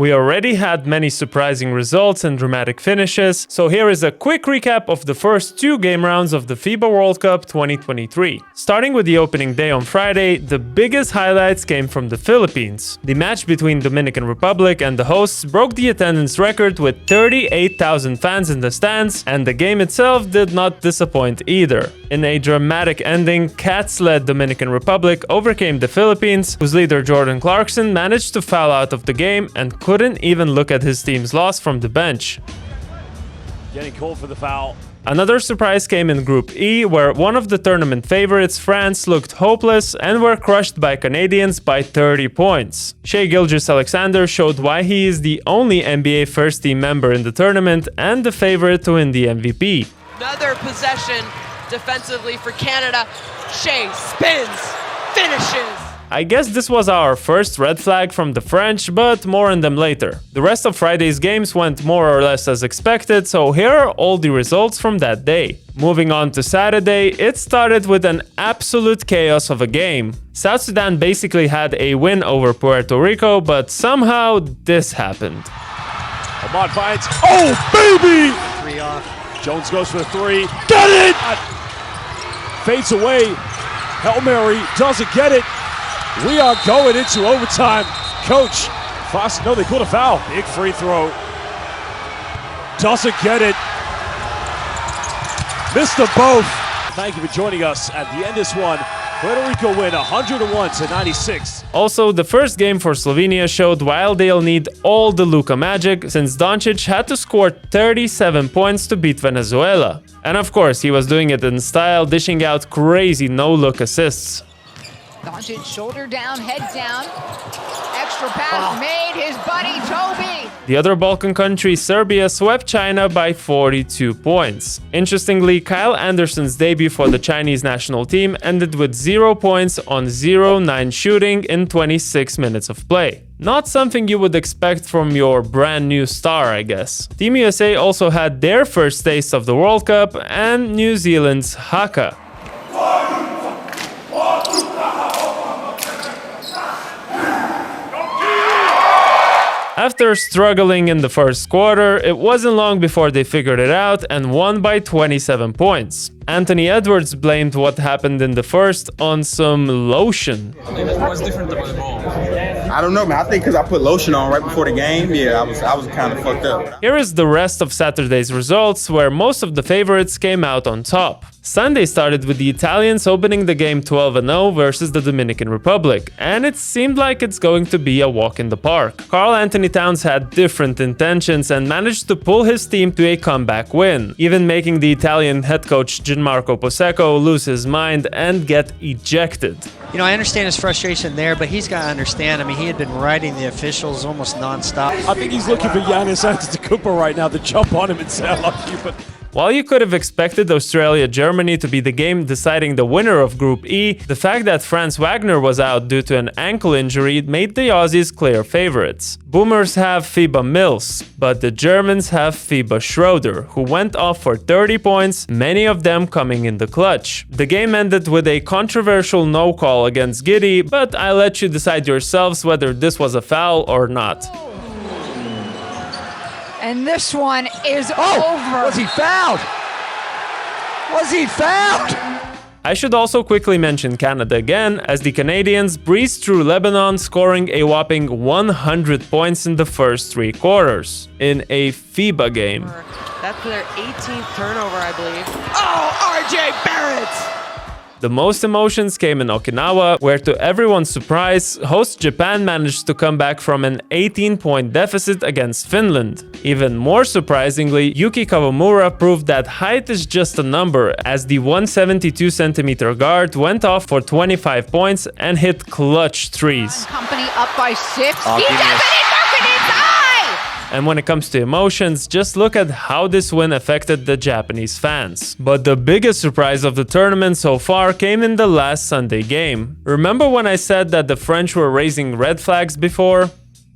We already had many surprising results and dramatic finishes, so here is a quick recap of the first 2 game rounds of the FIBA World Cup 2023. Starting with the opening day on Friday, the biggest highlights came from the Philippines. The match between Dominican Republic and the hosts broke the attendance record with 38,000 fans in the stands, and the game itself did not disappoint either. In a dramatic ending, Cats-led Dominican Republic overcame the Philippines, whose leader Jordan Clarkson managed to foul out of the game and couldn't even look at his team's loss from the bench. Getting called for the foul. Another surprise came in Group E, where one of the tournament favorites, France, looked hopeless and were crushed by Canadians by 30 points. Shai Gilgeous-Alexander showed why he is the only NBA first-team member in the tournament and the favorite to win the MVP. Another possession defensively for Canada. Shai spins, finishes. I guess this was our first red flag from the French, but more on them later. The rest of Friday's games went more or less as expected, so here are all the results from that day. Moving on to Saturday, it started with an absolute chaos of a game. South Sudan basically had a win over Puerto Rico, but somehow this happened. Ahmad finds, oh baby! 3 off. Jones goes for the 3, get it! Fades away, Hail Mary doesn't get it. We are going into overtime. Coach Foss, no, they called a foul. Big free throw. Doesn't get it. Missed them both. Thank you for joining us at the end of this one. Puerto Rico win 101-96. Also, the first game for Slovenia showed why they'll need all the Luka magic, since Doncic had to score 37 points to beat Venezuela. And of course, he was doing it in style, dishing out crazy no-look assists. Doncic, shoulder down, head down. Extra pass made, his buddy Toby. The other Balkan country, Serbia, swept China by 42 points. Interestingly, Kyle Anderson's debut for the Chinese national team ended with 0 points on 0-9 shooting in 26 minutes of play. Not something you would expect from your brand new star, I guess. Team USA also had their first taste of the World Cup and New Zealand's haka. After struggling in the first quarter, it wasn't long before they figured it out and won by 27 points. Anthony Edwards blamed what happened in the first on some lotion. What's different about the ball? I don't know, man. I think because I put lotion on right before the game, yeah, I was kind of fucked up. Here is the rest of Saturday's results, where most of the favorites came out on top. Sunday started with the Italians opening the game 12-0 versus the Dominican Republic, and it seemed like it's going to be a walk in the park. Karl Anthony Towns had different intentions and managed to pull his team to a comeback win, even making the Italian head coach Gianmarco Posecco lose his mind and get ejected. You know, I understand his frustration there, but he's got to understand, I mean, he had been riding the officials almost nonstop. I think he's looking for Giannis Antetokounmpo right now to jump on him and say, I love you, but... While you could have expected Australia-Germany to be the game deciding the winner of Group E, the fact that Franz Wagner was out due to an ankle injury made the Aussies clear favorites. Boomers have FIBA Mills, but the Germans have FIBA Schroeder, who went off for 30 points, many of them coming in the clutch. The game ended with a controversial no call against Giddey, but I'll let you decide yourselves whether this was a foul or not. And this one is over. Was he fouled? Was he fouled? I should also quickly mention Canada again, as the Canadians breezed through Lebanon, scoring a whopping 100 points in the first 3 quarters, in a FIBA game. That's their 18th turnover, I believe. Oh, RJ Barrett! The most emotions came in Okinawa, where to everyone's surprise, host Japan managed to come back from an 18-point deficit against Finland. Even more surprisingly, Yuki Kawamura proved that height is just a number, as the 172cm guard went off for 25 points and hit clutch threes. Company up by 6. He doesn't even mark it inside! And when it comes to emotions, just look at how this win affected the Japanese fans. But the biggest surprise of the tournament so far came in the last Sunday game. Remember when I said that the French were raising red flags before?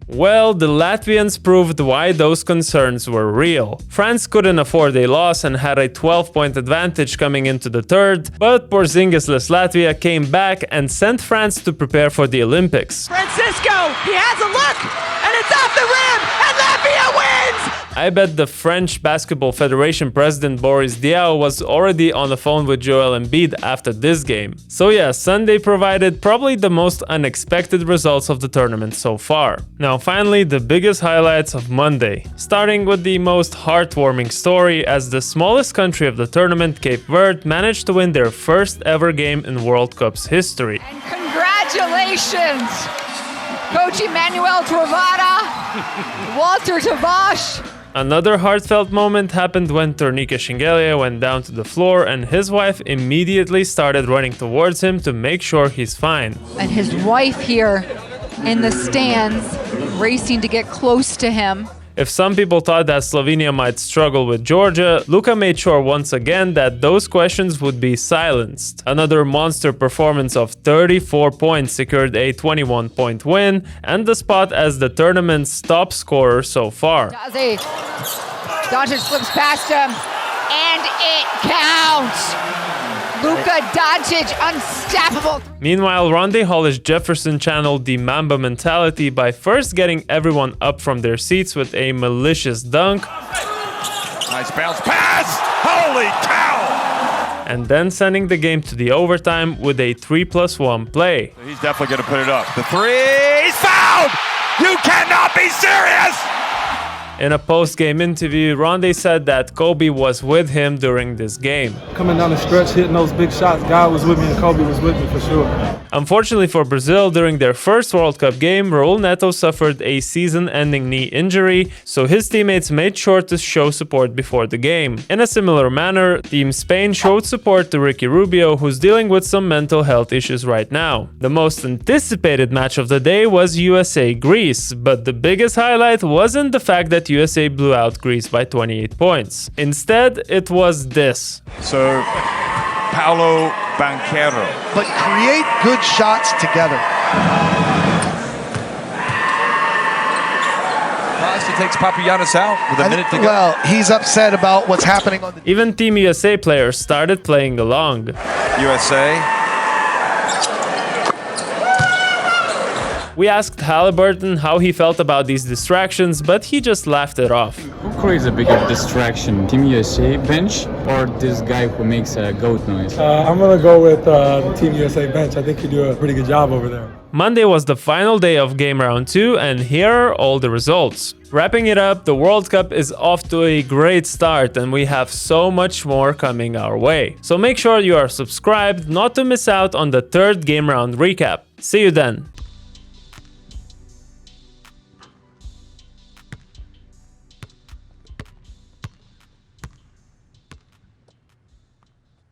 Well, the Latvians proved why those concerns were real. France couldn't afford a loss and had a 12-point advantage coming into the third, but Porzingis-less Latvia came back and sent France to prepare for the Olympics. Francisco, he has a look, and it's off the rim! I bet the French Basketball Federation president Boris Diaw was already on the phone with Joel Embiid after this game. So yeah, Sunday provided probably the most unexpected results of the tournament so far. Now finally, the biggest highlights of Monday. Starting with the most heartwarming story, as the smallest country of the tournament, Cape Verde, managed to win their first ever game in World Cup's history. And congratulations, Coach Emmanuel Travada, Walter Tavash. Another heartfelt moment happened when Tornike Shingelia went down to the floor and his wife immediately started running towards him to make sure he's fine. And his wife here in the stands, racing to get close to him. If some people thought that Slovenia might struggle with Georgia, Luka made sure once again that those questions would be silenced. Another monster performance of 34 points secured a 21-point win and the spot as the tournament's top scorer so far. Doncic slips past him, and it counts! Luka Doncic, unstoppable. Meanwhile, Rondae Hollis-Jefferson channeled the Mamba mentality by first getting everyone up from their seats with a malicious dunk. Nice bounce pass! Holy cow! And then sending the game to the overtime with a 3+1 play. He's definitely going to put it up. The three is fouled! You cannot be serious! In a post-game interview, Rondae said that Kobe was with him during this game. Coming down the stretch, hitting those big shots, God was with me and Kobe was with me for sure. Unfortunately for Brazil, during their first World Cup game, Raul Neto suffered a season-ending knee injury, so his teammates made sure to show support before the game. In a similar manner, Team Spain showed support to Ricky Rubio, who's dealing with some mental health issues right now. The most anticipated match of the day was USA-Greece, but the biggest highlight wasn't the fact that USA blew out Greece by 28 points. Instead, it was this. So, Paulo Banchero. But create good shots together. He takes Papagiannis out with a minute to go. Well, he's upset about what's happening on the... Even Team USA players started playing along. USA. We asked Halliburton how he felt about these distractions, but he just laughed it off. Who creates a bigger distraction, Team USA bench or this guy who makes a goat noise? I'm going to go with the Team USA bench. I think you do a pretty good job over there. Monday was the final day of game round 2, and here are all the results. Wrapping it up, the World Cup is off to a great start and we have so much more coming our way. So make sure you are subscribed not to miss out on the third game round recap. See you then!